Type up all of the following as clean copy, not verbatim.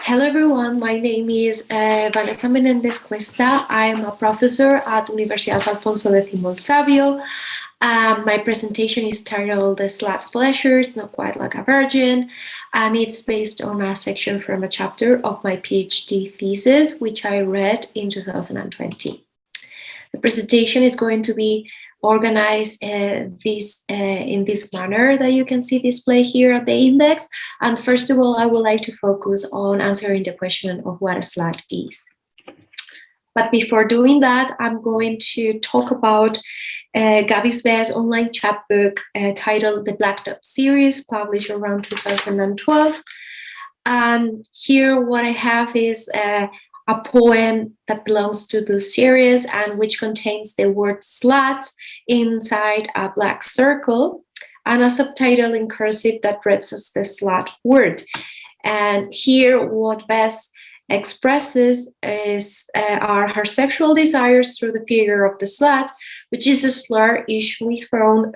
Hello everyone, my name is Vanesa Menendez Cuesta. I'm a professor at Universidad Alfonso Sabio. My presentation is titled The Slut Pleasure, It's Not Quite Like a Virgin, and it's based on a section from a chapter of my PhD thesis, which I read in 2020. The presentation is going to be organized in this manner that you can see displayed here at the index. And first of all, I would like to focus on answering the question of what a slut is. But before doing that, I'm going to talk about Gabby's Best online chapbook titled The Black Dot Series, published around 2012. And here what I have is a poem that belongs to the series and which contains the word slut inside a black circle and a subtitle in cursive that reads as the slut word. And here what Bess expresses are her sexual desires through the figure of the slut, which is a slur usually thrown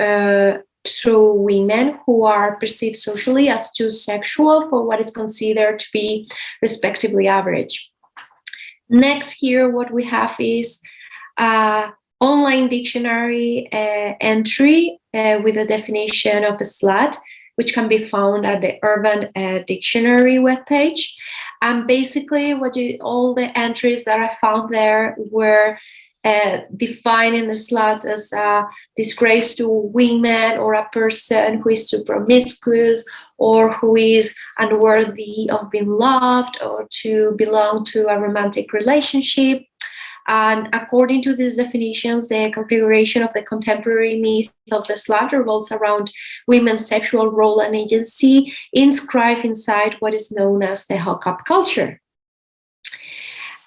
through women who are perceived socially as too sexual for what is considered to be respectively average. Next here, what we have is online dictionary entry with a definition of a slut, which can be found at the Urban Dictionary webpage. And basically, all the entries that I found there were defining the slut as a disgrace to women or a person who is too promiscuous or who is unworthy of being loved or to belong to a romantic relationship. And according to these definitions, the configuration of the contemporary myth of the slut revolves around women's sexual role and agency inscribed inside what is known as the hookup culture.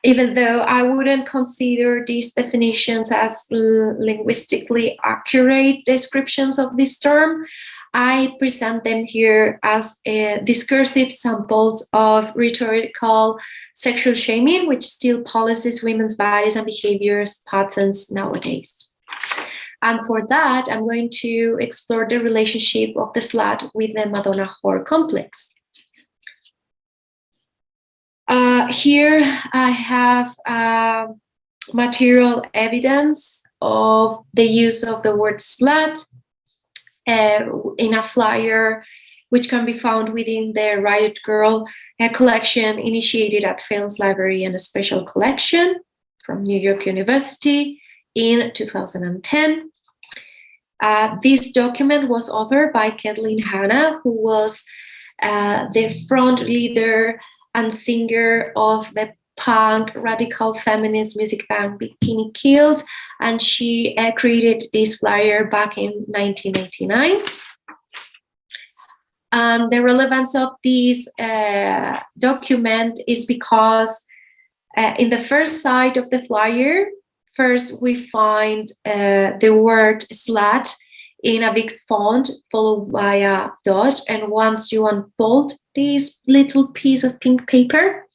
Even though I wouldn't consider these definitions as linguistically accurate descriptions of this term, I present them here as discursive samples of rhetorical sexual shaming, which still policies women's bodies and behaviors patterns nowadays. And for that, I'm going to explore the relationship of the slut with the Madonna whore complex. Here I have material evidence of the use of the word slut in a flyer, which can be found within the Riot Girl collection initiated at Films Library and a Special Collection from New York University in 2010. This document was authored by Kathleen Hanna, who was the front leader and singer of the punk radical feminist music band Bikini Kilt, and she created this flyer back in 1989. The relevance of this document is because in the first side of the flyer, first we find the word slut in a big font followed by a dot, and once you unfold this little piece of pink paper,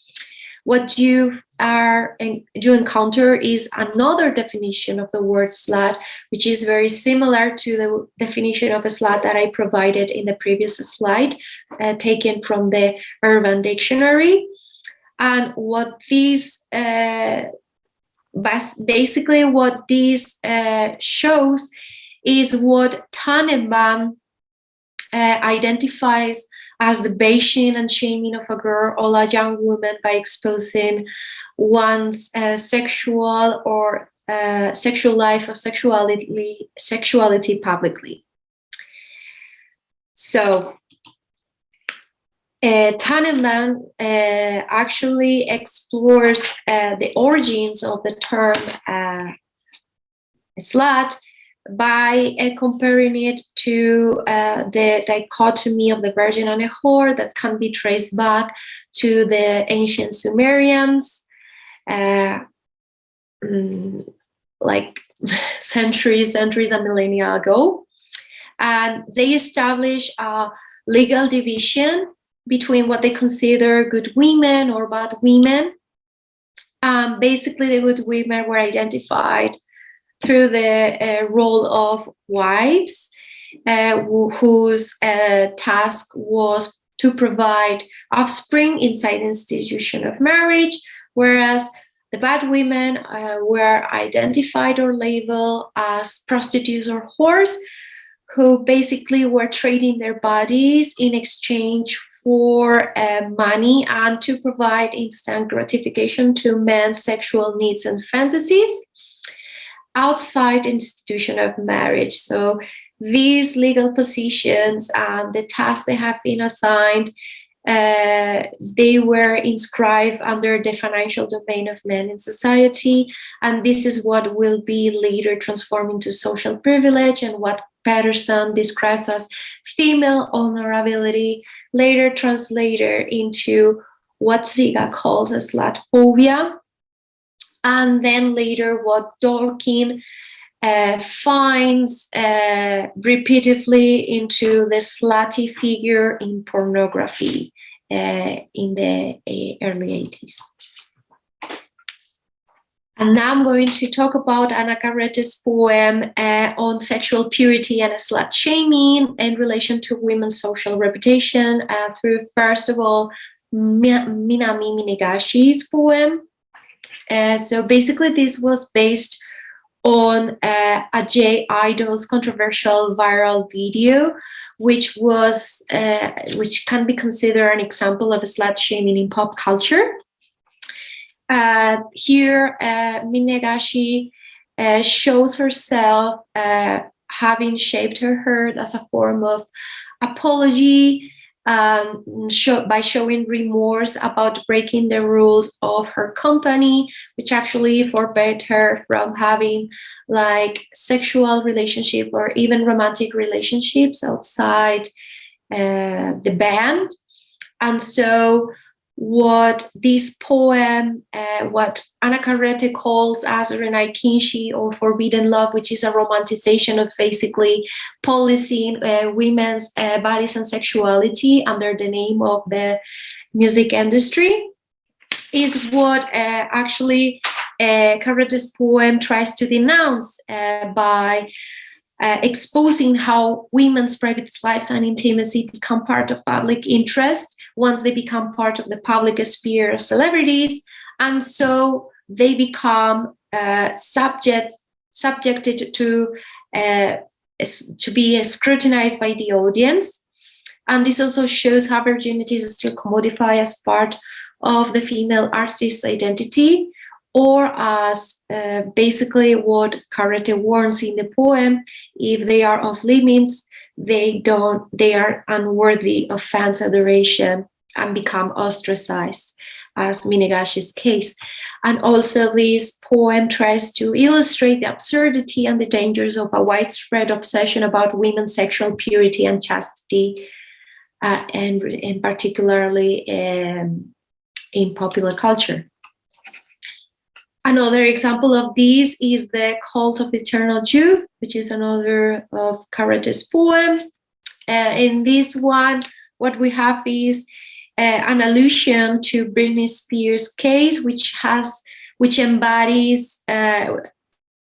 what you encounter is another definition of the word slut, which is very similar to the definition of a slut that I provided in the previous slide, taken from the Urban Dictionary. And what this basically what this shows is what Tannenbaum identifies as the bashing and shaming of a girl or a young woman by exposing one's sexual or sexual life or sexuality publicly. So Tannenbaum actually explores the origins of the term slut by comparing it to the dichotomy of the virgin and a whore that can be traced back to the ancient Sumerians, like centuries and millennia ago. And they establish a legal division between what they consider good women or bad women. Basically, the good women were identified through the role of wives, whose task was to provide offspring inside the institution of marriage, whereas the bad women were identified or labeled as prostitutes or whores, who basically were trading their bodies in exchange for money and to provide instant gratification to men's sexual needs and fantasies outside institution of marriage. So these legal positions and the tasks they have been assigned, they were inscribed under the financial domain of men in society, and this is what will be later transformed into social privilege, and what Patterson describes as female honorability later translated into what Ziga calls as slatphobia, and then later what Dworkin finds repeatedly into the slutty figure in pornography in the early 80s. And now I'm going to talk about Ana Carrete's poem on sexual purity and slut shaming in relation to women's social reputation through, first of all, Minami Minegashi's poem. So basically, this was based on a J Idol's controversial viral video, which can be considered an example of slut shaming in pop culture. Here, Minegashi shows herself having shaved her hair as a form of apology, by showing remorse about breaking the rules of her company, which actually forbade her from having like sexual relationship or even romantic relationships outside the band. And so what this poem, what Ana Carrete calls as Renai Kinshi or forbidden love, which is a romanticization of basically policing women's bodies and sexuality under the name of the music industry, is what actually Carrete's poem tries to denounce by exposing how women's private lives and intimacy become part of public interest once they become part of the public sphere of celebrities, and so they become subjected to be scrutinized by the audience. And this also shows how virginity is still commodified as part of the female artist's identity, or as basically what Carrete warns in the poem: if they are off limits, they are unworthy of fans' adoration and become ostracized, as Minegashi's case. And also this poem tries to illustrate the absurdity and the dangers of a widespread obsession about women's sexual purity and chastity, and particularly in popular culture. Another example of this is the Cult of Eternal Youth, which is another of Carrete's poem. In this one, what we have is an allusion to Britney Spears' case, which embodies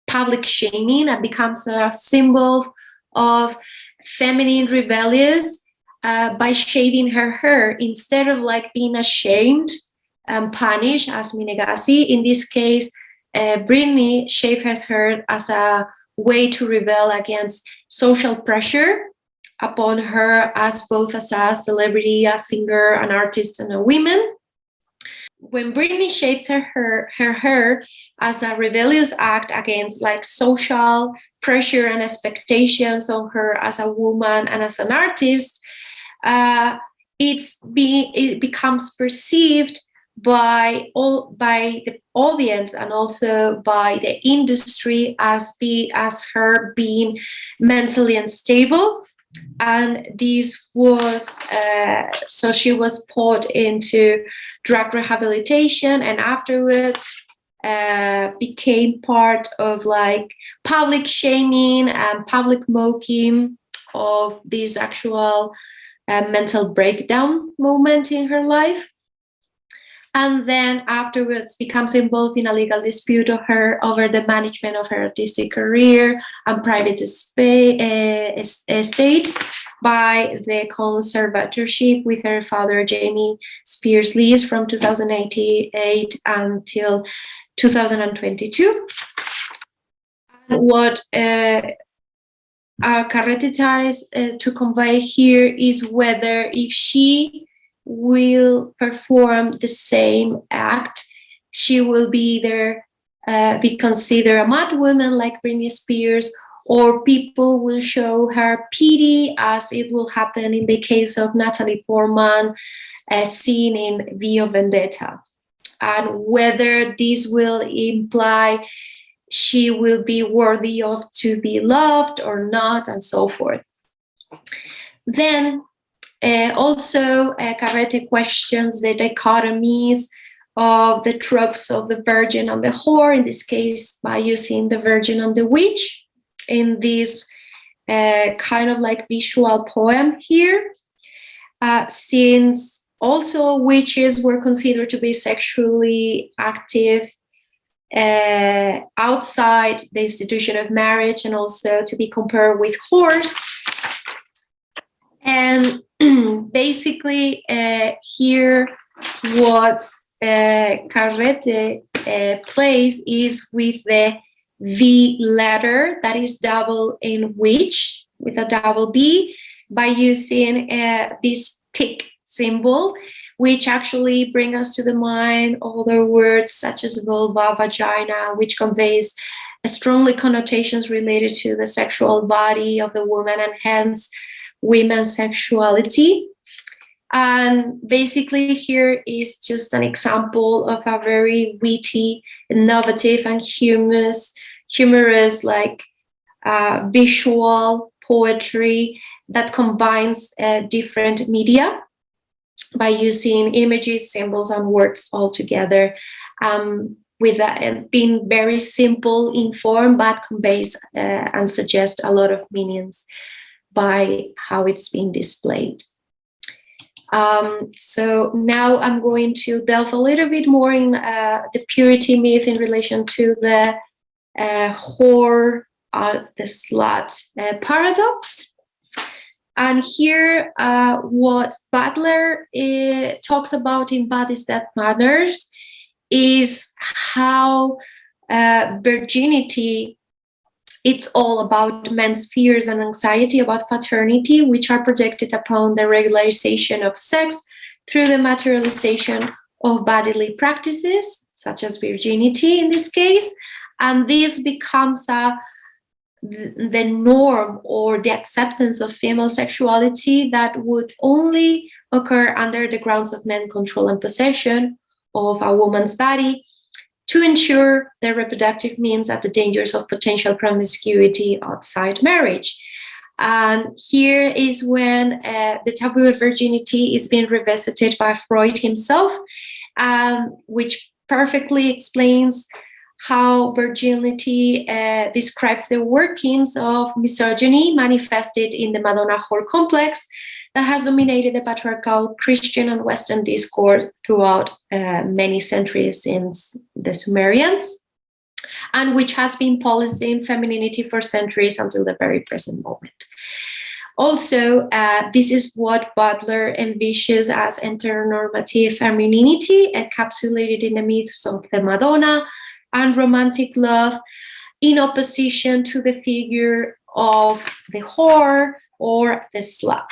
public shaming and becomes a symbol of feminine rebellious by shaving her hair instead of like being ashamed and punished as Minegashi. In this case, Britney shaved her hair as a way to rebel against social pressure upon her as both as a celebrity, a singer, an artist, and a woman. When Britney shaves her hair as a rebellious act against like social pressure and expectations on her as a woman and as an artist, it becomes perceived by the audience and also by the industry as her being mentally unstable. And this was so she was put into drug rehabilitation, and afterwards became part of like public shaming and public mocking of this actual mental breakdown moment in her life. and then afterwards becomes involved in a legal dispute over the management of her artistic career and private estate by the conservatorship with her father, Jamie Spears Lees, from 2088 until 2022. And what Carrete tries to convey here is whether if she will perform the same act, she will be either be considered a mad woman like Britney Spears, or people will show her pity, as it will happen in the case of Natalie Portman, seen in V of Vendetta, and whether this will imply she will be worthy of to be loved or not, and so forth. Then also, Carrete questions the dichotomies of the tropes of the virgin and the whore, in this case by using the virgin and the witch in this kind of like visual poem here, since also witches were considered to be sexually active outside the institution of marriage, and also to be compared with whores. And basically here what Carrete plays is with the V letter, that is double in witch, with a double B, by using this tick symbol, which actually bring us to the mind other words such as vulva, vagina, which conveys strongly connotations related to the sexual body of the woman, and hence women's sexuality. And basically here is just an example of a very witty, innovative, and humorous like visual poetry that combines different media by using images, symbols, and words all together, with that being very simple in form, but conveys and suggests a lot of meanings by how it's being displayed. So now I'm going to delve a little bit more in the purity myth in relation to the whore, the slut paradox. And here, what Butler talks about in Bodies That Matters is how virginity, it's all about men's fears and anxiety about paternity, which are projected upon the regularization of sex through the materialization of bodily practices, such as virginity in this case. And this becomes the norm or the acceptance of female sexuality that would only occur under the grounds of men control and possession of a woman's body, to ensure their reproductive means at the dangers of potential promiscuity outside marriage. And here is when the taboo of virginity is being revisited by Freud himself, which perfectly explains how virginity describes the workings of misogyny manifested in the Madonna whore complex that has dominated the patriarchal Christian and Western discourse throughout many centuries since the Sumerians, and which has been policing femininity for centuries until the very present moment. Also, this is what Butler envisions as heteronormative femininity, encapsulated in the myths of the Madonna and romantic love, in opposition to the figure of the whore or the slut.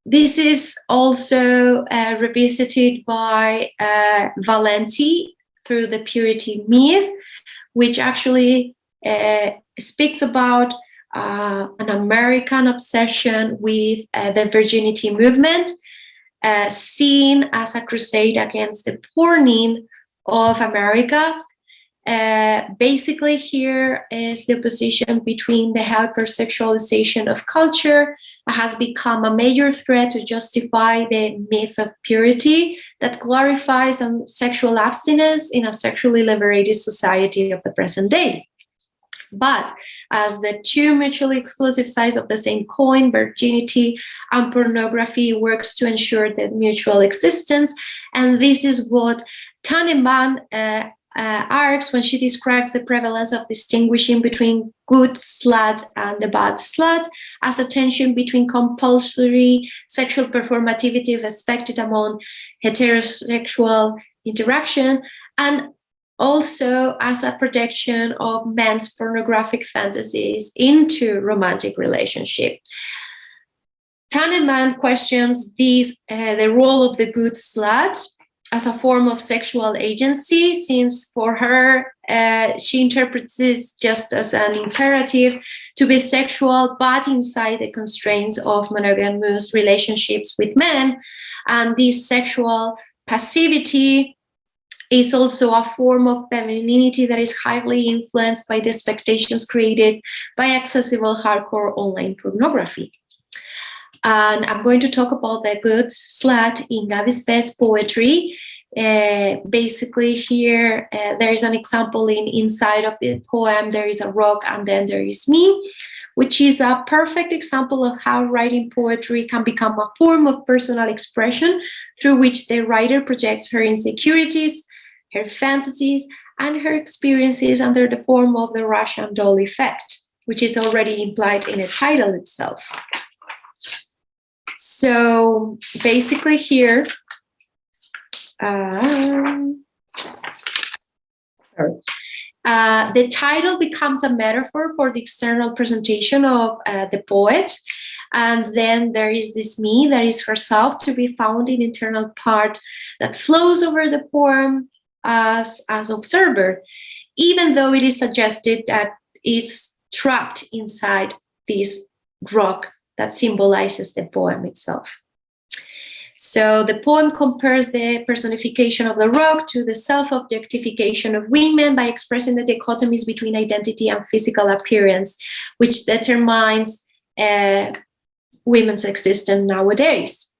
This is also revisited by Valenti through the purity myth, which actually speaks about an American obsession with the virginity movement, seen as a crusade against the porning of America. Basically, here is the opposition between the hypersexualization of culture that has become a major threat to justify the myth of purity that glorifies sexual abstinence in a sexually liberated society of the present day. But as the two mutually exclusive sides of the same coin, virginity and pornography works to ensure their mutual existence. And this is what Tannenbaum argues when she describes the prevalence of distinguishing between good slut and the bad slut as a tension between compulsory sexual performativity expected among heterosexual interaction and also as a projection of men's pornographic fantasies into romantic relationship. Tannenbaum questions the role of the good slut as a form of sexual agency, since for her, she interprets this just as an imperative to be sexual, but inside the constraints of monogamous relationships with men. And this sexual passivity is also a form of femininity that is highly influenced by the expectations created by accessible hardcore online pornography. And I'm going to talk about the good slut in Gaby Spez's poetry. Basically here, there is an example inside of the poem, there is a rock and then there is me, which is a perfect example of how writing poetry can become a form of personal expression through which the writer projects her insecurities, her fantasies, and her experiences under the form of the Russian doll effect, which is already implied in the title itself. So basically here, the title becomes a metaphor for the external presentation of the poet. And then there is this me that is herself to be found in internal part that flows over the poem as observer, even though it is suggested that it's trapped inside this rock that symbolizes the poem itself. So the poem compares the personification of the rock to the self-objectification of women by expressing the dichotomies between identity and physical appearance, which determines women's existence nowadays.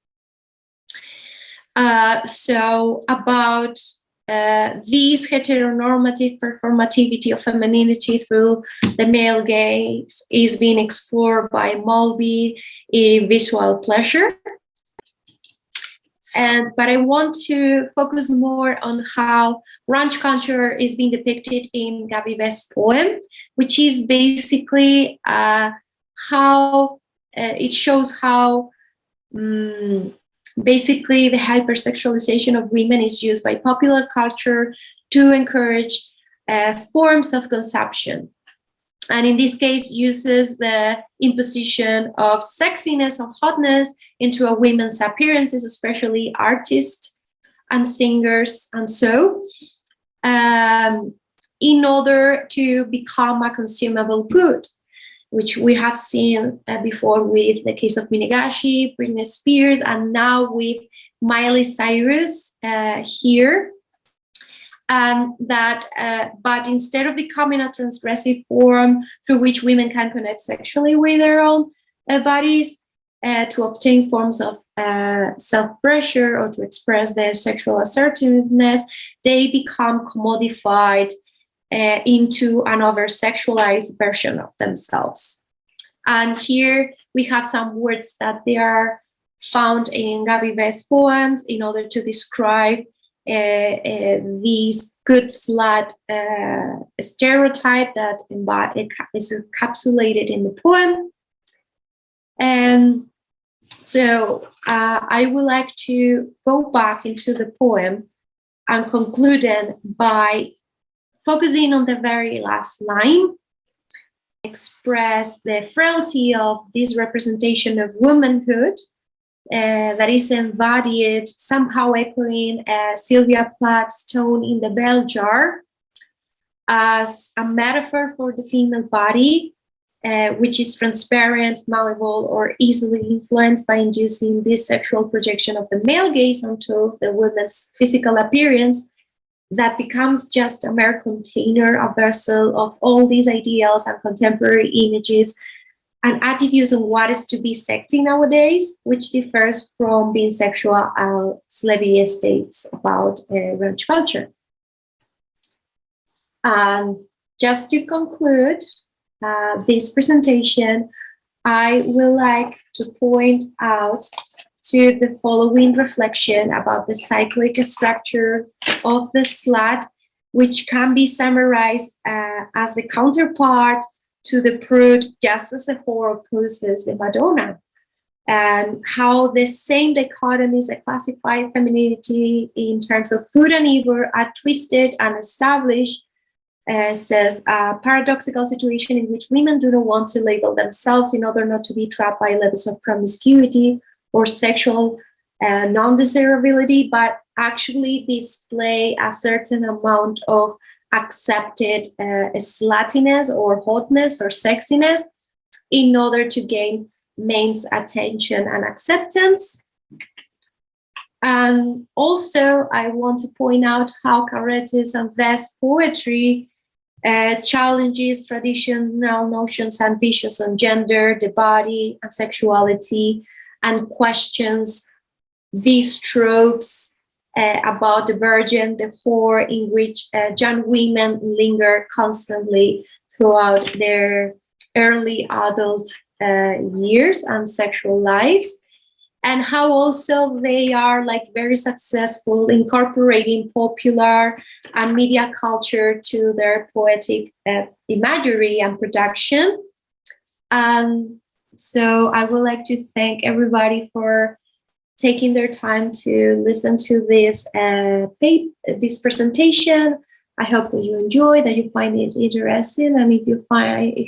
So about this heteronormative performativity of femininity through the male gaze is being explored by Mulvey in Visual Pleasure. But I want to focus more on how ranch culture is being depicted in Gaby Spez's poem, which is basically how it shows how basically the hypersexualization of women is used by popular culture to encourage forms of consumption. And in this case, uses the imposition of sexiness, of hotness into a women's appearances, especially artists and singers and so, in order to become a consumable good, which we have seen before with the case of Minegashi, Britney Spears, and now with Miley Cyrus here. And that, but instead of becoming a transgressive form through which women can connect sexually with their own bodies to obtain forms of self-pressure or to express their sexual assertiveness, they become commodified into an over-sexualized version of themselves. And here we have some words that they are found in Gaby Spez's poems in order to describe these good slut stereotype that is encapsulated in the poem. So I would like to go back into the poem and conclude it by focusing on the very last line, express the frailty of this representation of womanhood that is embodied, somehow echoing Sylvia Plath's tone in the bell jar as a metaphor for the female body, which is transparent, malleable, or easily influenced by inducing this sexual projection of the male gaze onto the woman's physical appearance that becomes just a mere container, a vessel of all these ideals and contemporary images and attitudes on what is to be sexy nowadays, which differs from being sexual slavery states about ranch culture. just to conclude this presentation, I would like to point out to the following reflection about the cyclic structure of the slut, which can be summarized as the counterpart to the prude, just as the whore opposes the Madonna, and how the same dichotomies that classify femininity in terms of good and evil are twisted and established, says a paradoxical situation in which women do not want to label themselves in order not to be trapped by levels of promiscuity or sexual non-desirability, but actually display a certain amount of accepted sluttiness or hotness or sexiness in order to gain men's attention and acceptance. And also, I want to point out how Carret's and Vest's poetry challenges traditional notions and visions on gender, the body, and sexuality, and questions these tropes about the virgin, the whore, in which young women linger constantly throughout their early adult years and sexual lives, and how also they are like very successful incorporating popular and media culture to their poetic imagery and production. So I would like to thank everybody for taking their time to listen to this this presentation. I hope that you enjoy, that you find it interesting, and if you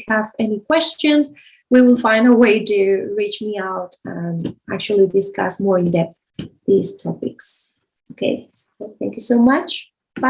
have any questions, we will find a way to reach me out and actually discuss more in depth these topics. Okay, so thank you so much.